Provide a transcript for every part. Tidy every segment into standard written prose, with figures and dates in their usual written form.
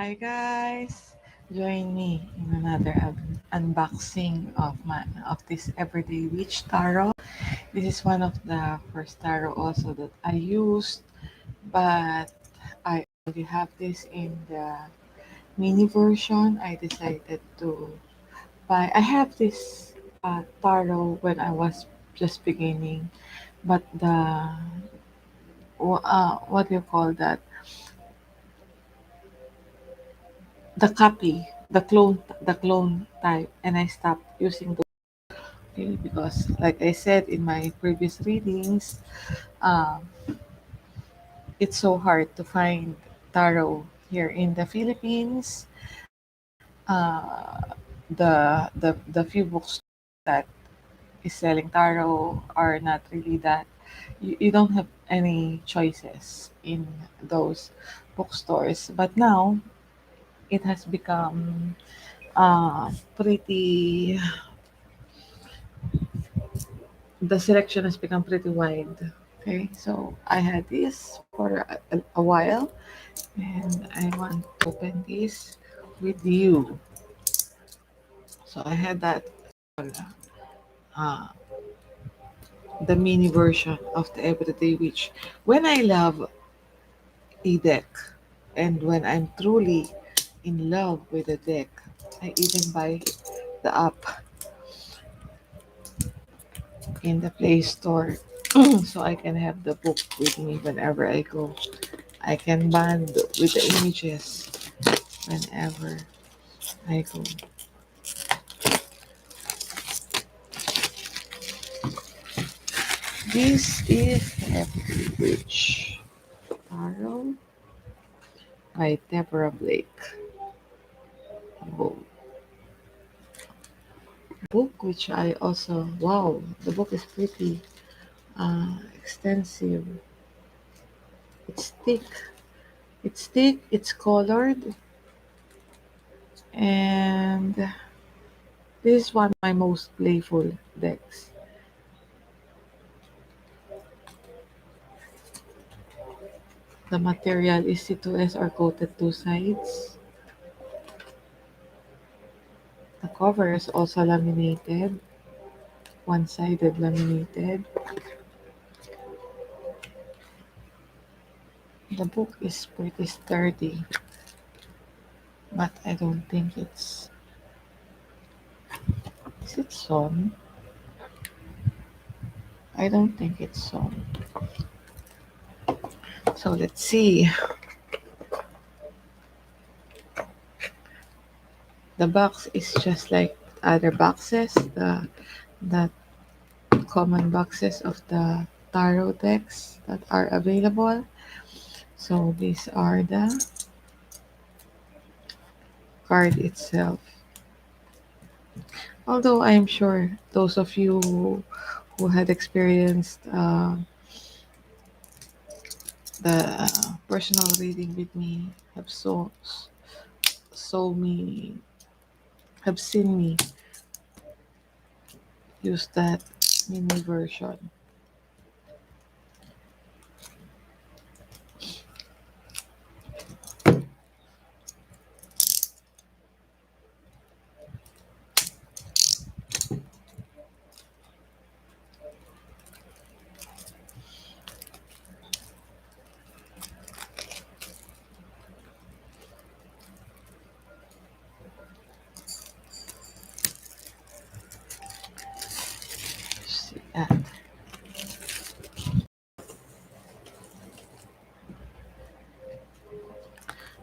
Hi guys, join me in another unboxing of this Everyday Witch Tarot. This is one of the first tarot also that I used, but I already have this in the mini version. I decided to buy. I have this tarot when I was just beginning, but what do you call that? The copy, the clone type, and I stopped using those because, like I said in my previous readings, um, it's so hard to find tarot here in the Philippines. The few books that is selling tarot are not really that. You don't have any choices in those bookstores, but now it has become pretty the selection has become pretty wide. Okay, so I had this for a while, and I want to open this with you. So I had that uh, the mini version of the Everyday Witch. When I love a deck, and when I'm truly in love with a deck, I even buy the app in the Play Store so I can have the book with me whenever I go. I can bond with the images whenever I go. This is Every Bridge Tarot by Deborah Blake. Book, book which I also wow, the book is pretty extensive. It's thick. It's thick. It's colored, and this is one of my most playful decks. The material is C2S or coated two sides. The cover is also laminated, one-sided laminated. The book is pretty sturdy, but I don't think it's. Is it sewn? I don't think it's sewn. So let's see. The box is just like other boxes, the common boxes of the tarot decks that are available. So these are the card itself. Although I'm sure those of you who had experienced the personal reading with me saw me have seen me use that mini version. See that.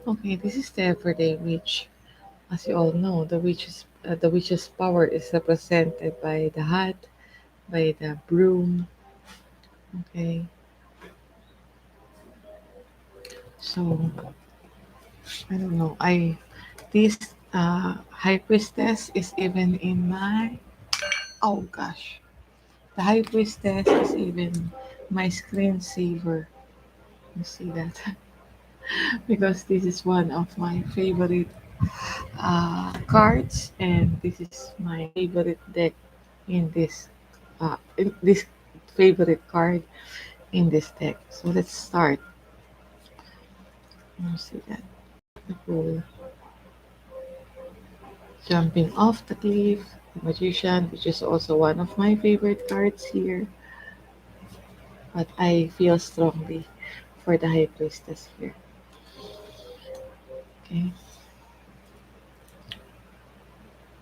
Okay, this is the everyday witch. As you all know, the witch's power is represented by the hat, by the broom. Okay, so I don't know. I this high priestess is even in my oh gosh. The high priestess is even my screensaver. You see that? Because this is one of my favorite cards, and this is my favorite deck in this favorite card in this deck. So let's start. You see that? the fool jumping off the cliff, the magician, which is also one of my favorite cards here, but I feel strongly for the high priestess here. Okay,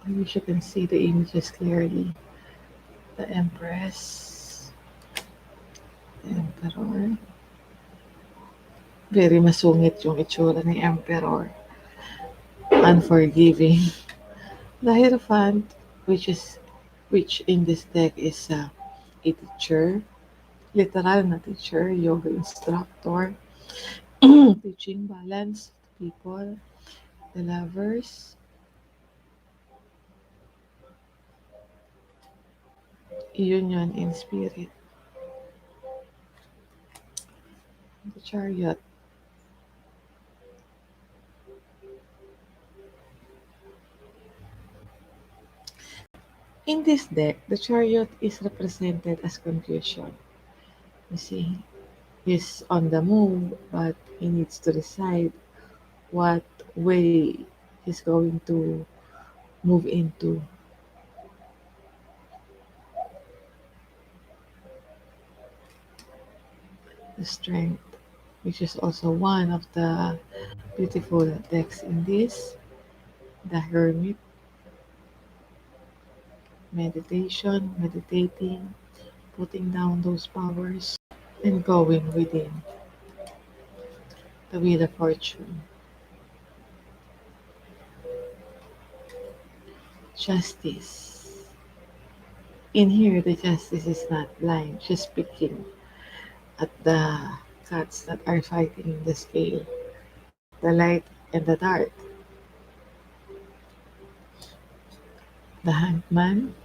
I wish you can see the images clearly. The empress, the emperor. Very masungit yung itsura ni emperor. Unforgiving. The hierophant, which in this deck is a teacher, literal na teacher, yoga instructor, teaching balance to people. The lovers, union in spirit. The chariot, in this deck, the chariot is represented as confusion. You see, he's on the move, but he needs to decide what way he's going to move into. The strength, which is also one of the beautiful decks in this. The hermit, meditation, meditating, putting down those powers, and going within. The wheel of fortune, justice. In here, the justice is not blind, she's picking at the cats that are fighting in the scale, the light and the dark. The hanged man,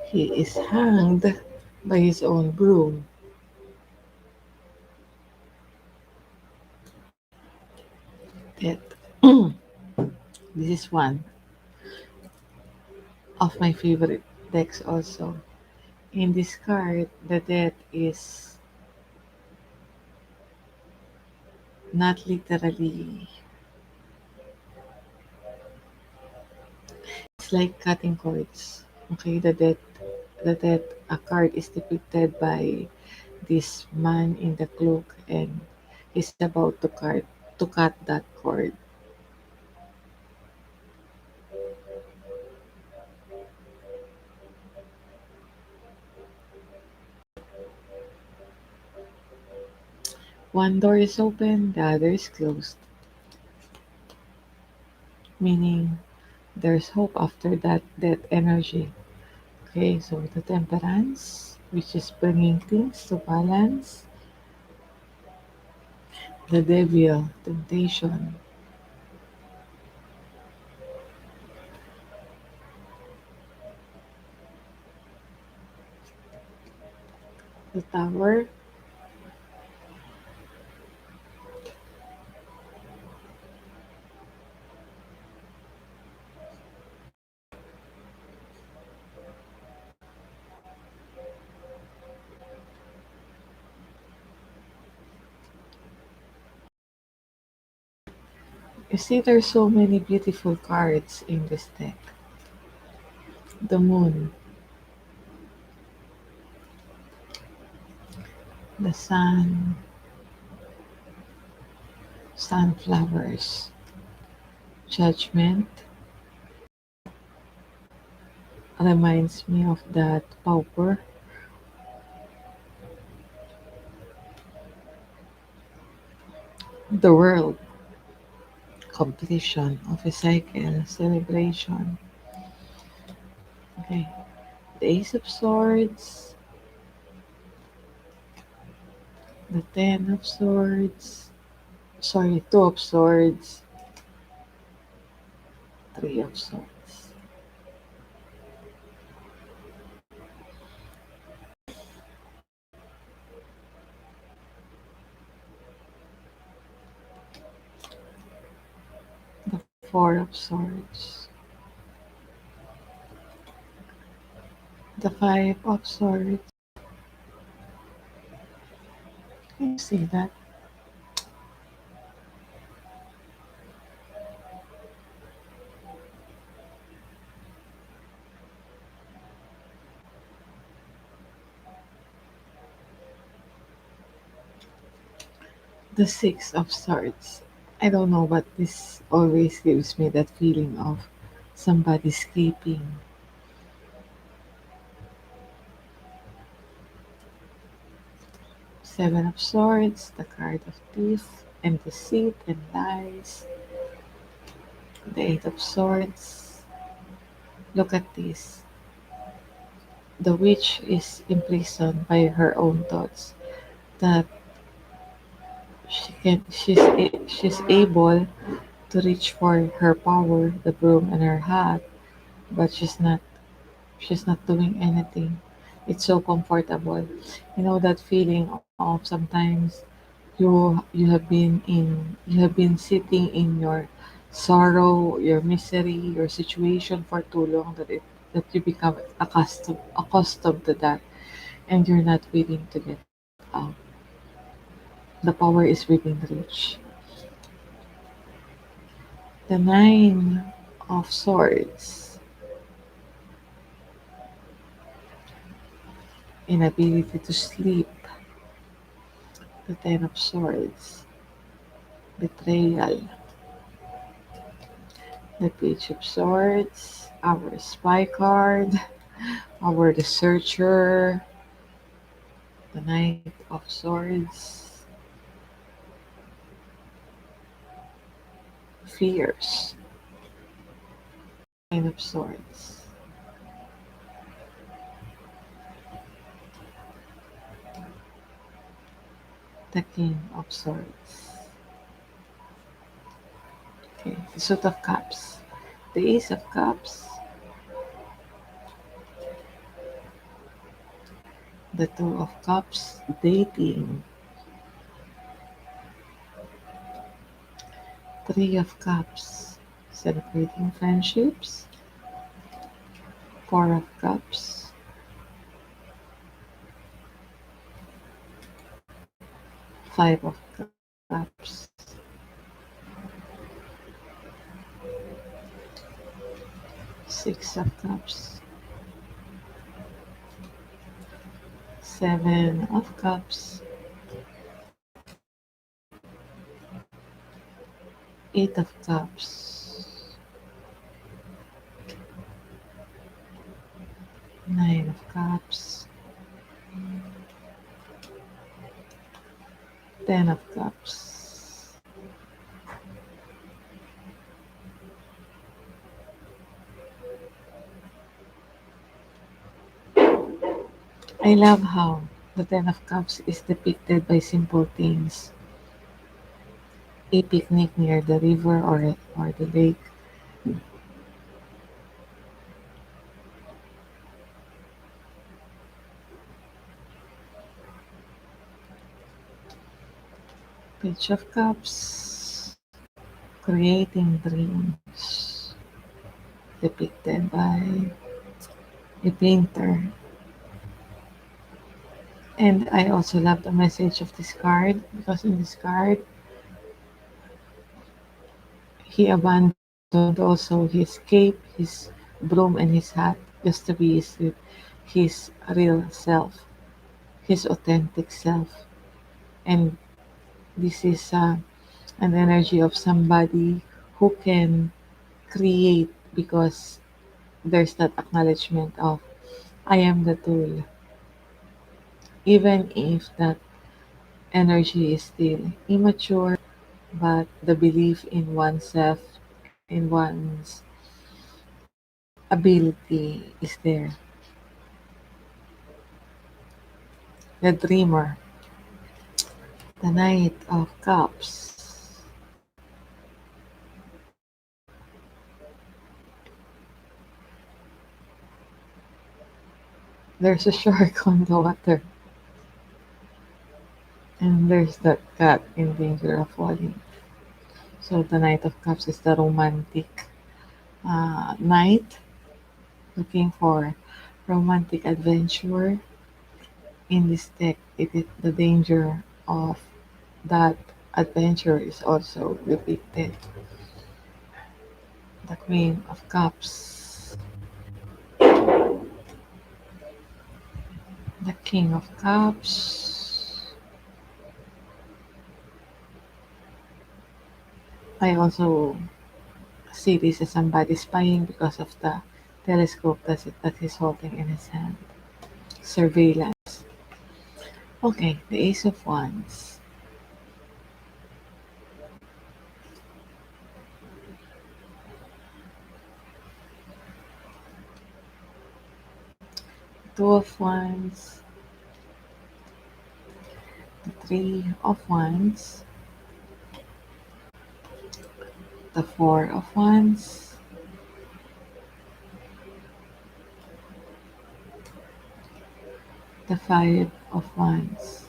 he is hanged by his own broom. Death. This is one of my favorite decks also. In this card, the death is not literally, it's like cutting cords. Okay, the death, a card is depicted by this man in the cloak and he's about to cut that cord. One door is open, the other is closed, meaning there's hope after that energy. Okay, so the temperance, which is bringing things to balance, the devil, temptation, the tower, you see, there's so many beautiful cards in this deck. The moon, the sun, sunflowers, judgment reminds me of that pauper, the world, completion of a cycle, celebration. Okay, the ace of swords, the ten of swords, sorry, two of swords, three of swords, the four of swords, the five of swords. Can you see that? The Six of Swords. I don't know, but this always gives me that feeling of somebody escaping. Seven of Swords, the card of Thief and Deceit and Lies. The Eight of Swords. Look at this. The witch is imprisoned by her own thoughts. That she's able to reach for her power, the broom and her hat, but she's not doing anything. It's so comfortable. You know that feeling of sometimes you have been sitting in your sorrow, your misery, your situation for too long that you become accustomed to that, and you're not willing to get out. The power is within reach. The Nine of Swords, inability to sleep. The Ten of Swords, betrayal. The Page of Swords, our spy card, our the Searcher, the Knight of Swords, Fears, Nine of Swords, the King of Swords. Okay, the Suit of Cups, the Ace of Cups, the Two of Cups, dating, Three of Cups, celebrating friendships, Four of Cups, Five of Cups, Six of Cups, Seven of Cups, Eight of Cups, Nine of Cups, Ten of Cups. I love how the Ten of Cups is depicted by simple things. A picnic near the river or the lake. Page of Cups, creating dreams, depicted by a painter. And I also love the message of this card because in this card, he abandoned also his cape, his broom, and his hat just to be his real self, his authentic self. And this is an energy of somebody who can create because there's that acknowledgement of I am the tool, even if that energy is still immature, but the belief in oneself, in one's ability is there. The dreamer, the Knight of Cups. There's a shark on the water, and there's that cat in danger of falling. So the Knight of Cups is the romantic knight looking for romantic adventure. In this deck, it is the danger of that adventure is also depicted. The Queen of Cups, the King of Cups, I also see this as somebody spying because of the telescope that he's holding in his hand. Surveillance. Okay, the Ace of Wands. Two of Wands. The Three of Wands. The Four of Wands. The Five of Wands.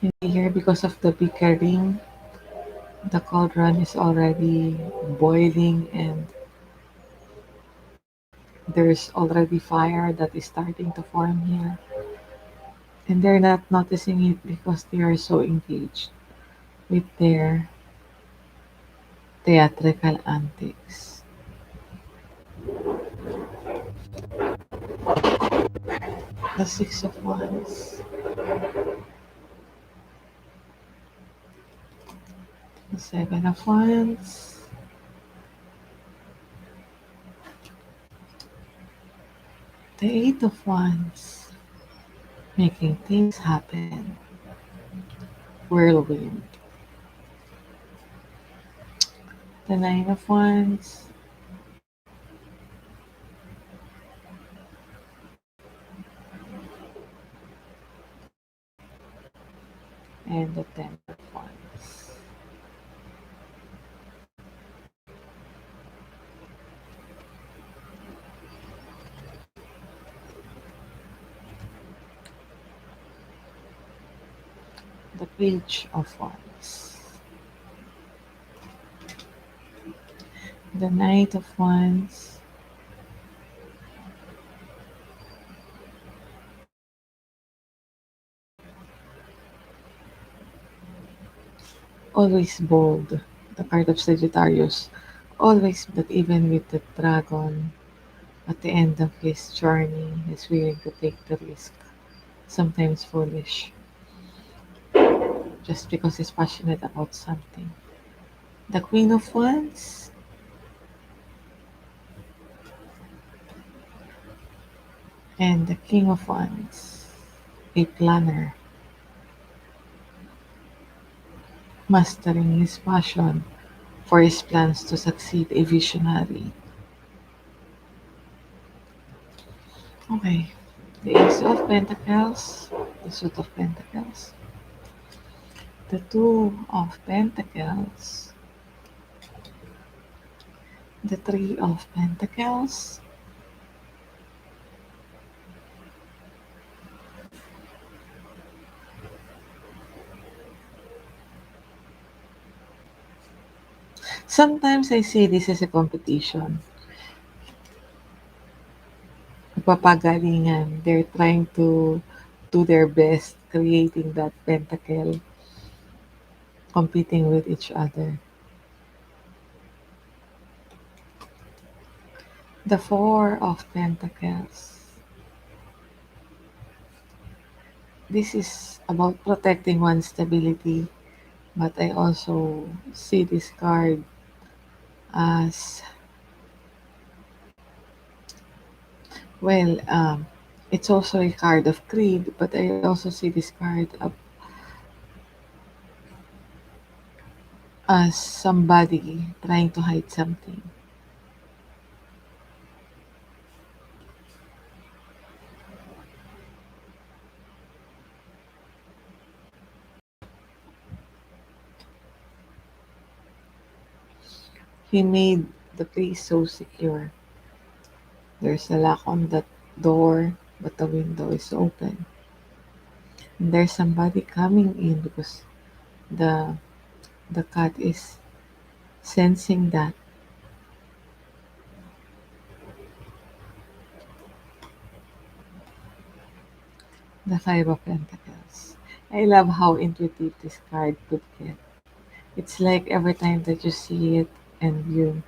And here, because of the bickering, the cauldron is already boiling and there's already fire that is starting to form here. And they're not noticing it because they are so engaged with their theatrical antics. The Six of Wands, the Seven of Wands, the Eight of Wands, making things happen. Whirlwind, the Nine of Wands, and the Ten of Wands. The Page of Wands, the Knight of Wands, always bold, the card of Sagittarius, always that even with the dragon, at the end of his journey, he's willing to take the risk, sometimes foolish, just because he's passionate about something. The Queen of Wands and the King of Wands, a planner, mastering his passion for his plans to succeed, a visionary. Okay, the Ace of Pentacles, the Suit of Pentacles, the Two of Pentacles, the Three of Pentacles, sometimes I see this as a competition. Papagalingan. They're trying to do their best creating that pentacle, competing with each other. The Four of Pentacles. This is about protecting one's stability, but I also see this card as well. It's also a card of greed, but I also see this card as somebody trying to hide something. He made the place so secure. There's a lock on that door, but the window is open. And there's somebody coming in because the the cat is sensing that. The Five of Pentacles. I love how intuitive this card could get. It's like every time that you see it and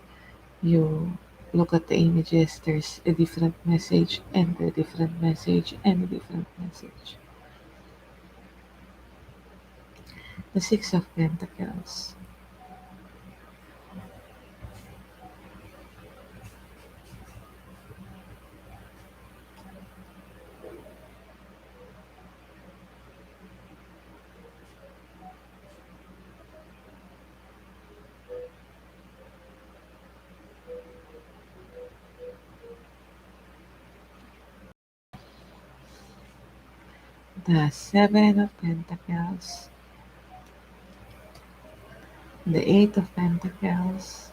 you look at the images, there's a different message and a different message and a different message. The Six of Pentacles. The Seven of Pentacles. The Eight of Pentacles.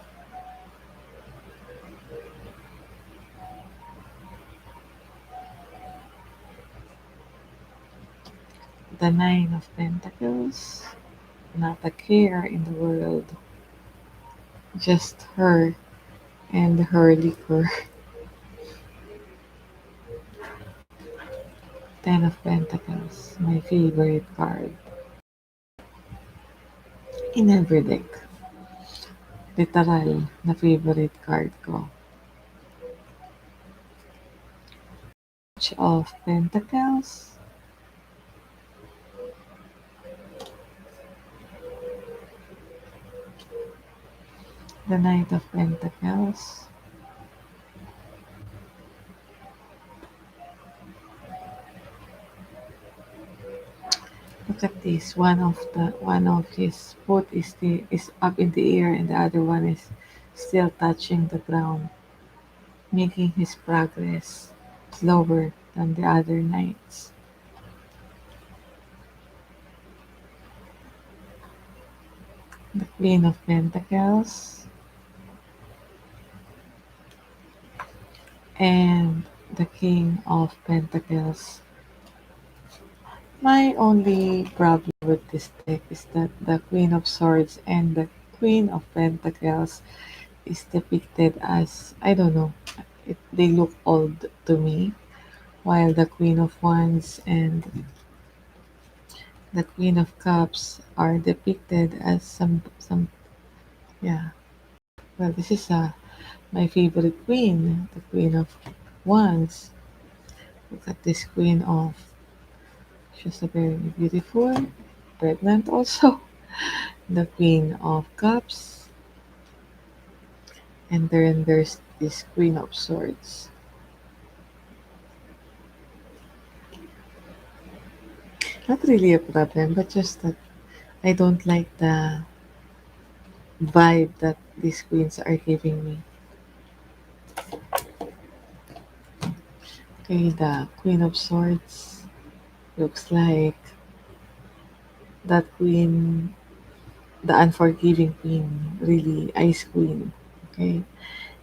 The Nine of Pentacles. Not a care in the world. Just her and her liquor. Ten of Pentacles. My favorite card. In every deck. Literal na favorite card ko. Page of Pentacles. The Knight of Pentacles. Look at this. One of his foot is up in the air and the other one is still touching the ground, making his progress slower than the other knights. The Queen of Pentacles and the King of Pentacles. My only problem with this deck is that the Queen of Swords and the Queen of Pentacles is depicted as, I don't know, they look old to me, while the Queen of Wands and the Queen of Cups are depicted as some yeah. Well, this is my favorite queen, the Queen of Wands. Look at this Queen of. She's a very beautiful, pregnant also. The Queen of Cups, and then there's this Queen of Swords. Not really a problem, but just that I don't like the vibe that these queens are giving me. Okay, the Queen of Swords looks like that queen, the unforgiving queen, really ice queen. Okay,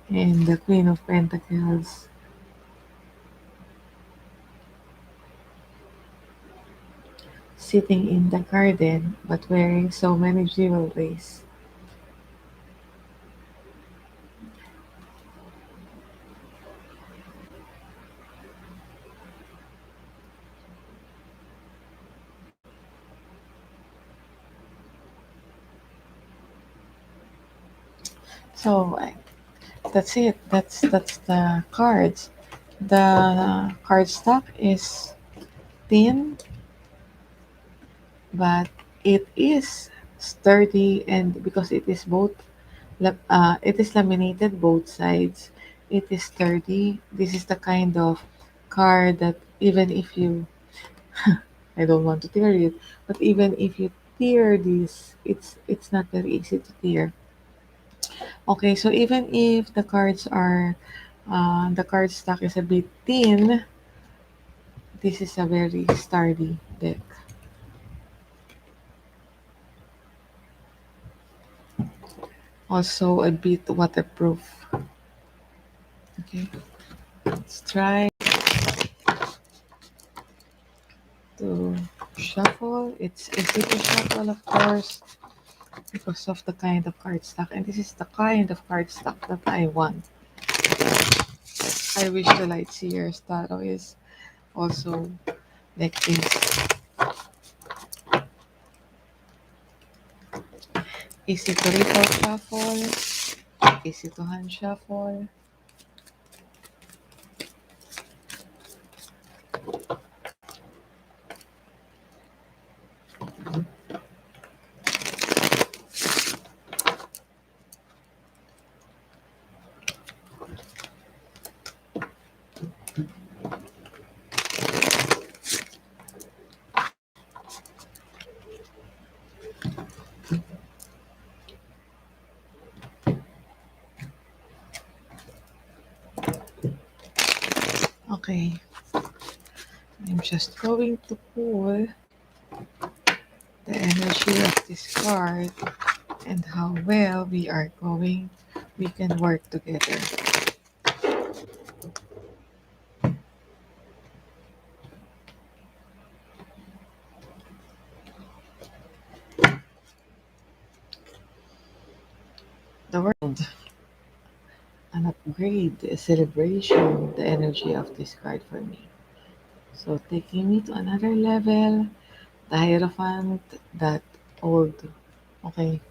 and the Queen of Pentacles, sitting in the garden but wearing so many jewelries. So that's it. That's the cards. The card stock is thin, but it is sturdy, and because it is it is laminated both sides. It is sturdy. This is the kind of card that even if you, I don't want to tear it, but even if you tear this, it's not very easy to tear. Okay, so even if the card stock is a bit thin, this is a very sturdy deck. Also a bit waterproof. Okay, let's try to shuffle. It's easy to shuffle, of course, because of the kind of card stock. And this is the kind of card stock that I want. I wish the Lightseer Starro is also like this. Easy to ripple shuffle, easy to hand shuffle. Okay, I'm just going to pull the energy of this card and how well we can work together. The world, an upgrade, a celebration, the energy of this card for me. So taking me to another level, the Hierophant, that old, okay,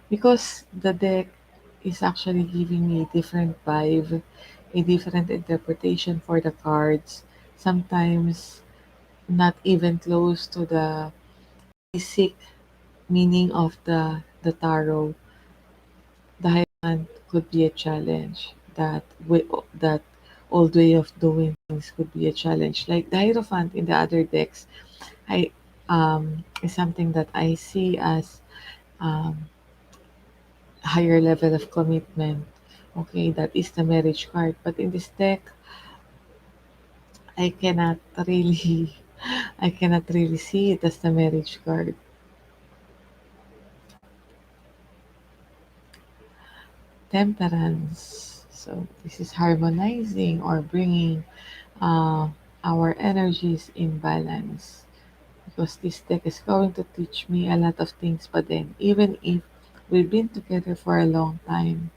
because the deck is actually giving me a different vibe, a different interpretation for the cards. Sometimes not even close to the basic meaning of the tarot. The Hierophant could be a challenge. That old way of doing things could be a challenge. Like the Hierophant in the other decks, I is something that I see as um, higher level of commitment. Okay, that is the marriage card. But in this deck, I cannot really, I cannot really see it as the marriage card. Temperance. So this is harmonizing or bringing uh, our energies in balance. Because this deck is going to teach me a lot of things. But then, even if we've been together for a long time,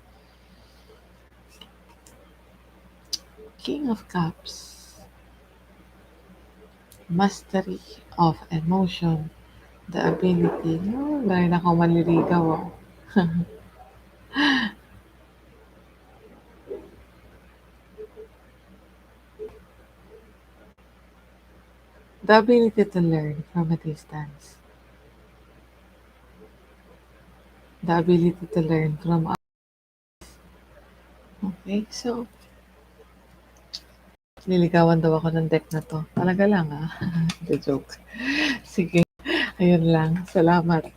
King of Cups, mastery of emotion, the ability, no, meron ako manliligaw, oh. The ability to learn from a distance, the ability to learn from, okay, so, liligawan daw ako ng deck na to. Talaga lang, ah. The joke. Sige, ayun lang. Salamat.